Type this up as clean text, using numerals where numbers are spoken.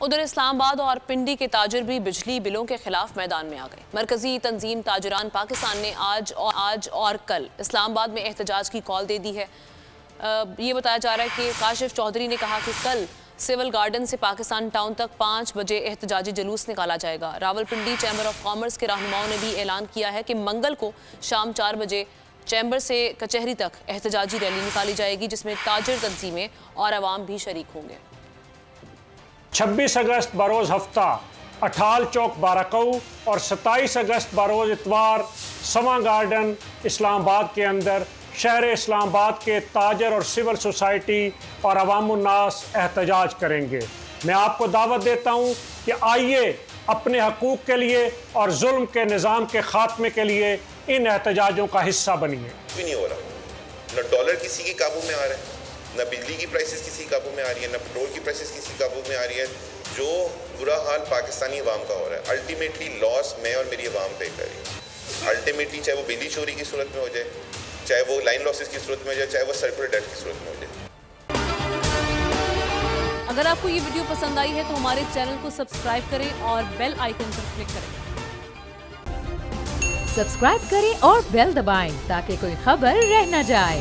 ادھر اسلام آباد اور پنڈی کے تاجر بھی بجلی بلوں کے خلاف میدان میں آ گئے۔ مرکزی تنظیم تاجران پاکستان نے آج اور کل اسلام آباد میں احتجاج کی کال دے دی ہے۔ یہ بتایا جا رہا ہے کہ کاشف چودھری نے کہا کہ کل سول گارڈن سے پاکستان ٹاؤن تک 5 بجے احتجاجی جلوس نکالا جائے گا۔ راولپنڈی چیمبر آف کامرس کے رہنماؤں نے بھی اعلان کیا ہے کہ منگل کو شام 4 بجے چیمبر سے کچہری تک احتجاجی ریلی نکالی جائے گی، جس میں تاجر تنظیمیں اور عوام بھی شریک ہوں گے۔ 26 اگست بروز ہفتہ اٹھال چوک بارکو اور 27 اگست بروز اتوار سواں گارڈن اسلام آباد کے اندر شہر اسلام آباد کے تاجر اور سول سوسائٹی اور عوام الناس احتجاج کریں گے۔ میں آپ کو دعوت دیتا ہوں کہ آئیے اپنے حقوق کے لیے اور ظلم کے نظام کے خاتمے کے لیے ان احتجاجوں کا حصہ بنیے۔ بھی نہیں ہو رہا، نہ ڈالر کسی کے قابو میں آ رہا ہے، نہ بجلی کی پرائسز کسی قابو میں آ رہی ہے، نہ پیٹرول کی پرائسز کسی قابو میں آ رہی ہے۔ جو برا حال پاکستانی عوام کا ہو رہا ہے، الٹیمیٹلی لاس میں اور میری عوام پے کر رہی ہے۔ الٹیمیٹلی چاہے وہ بجلی چوری کی صورت میں ہو جائے، چاہے وہ لائن لاسز کی صورت میں ہو جائے، چاہے وہ سرکولر ڈیتھ کی صورت میں ہو جائے۔ اگر آپ کو یہ ویڈیو پسند آئی ہے تو ہمارے چینل کو سبسکرائب کریں اور بیل آئیکن پر کلک کریں۔ سبسکرائب کریں اور بیل دبائیں تاکہ کوئی خبر رہ نہ جائے۔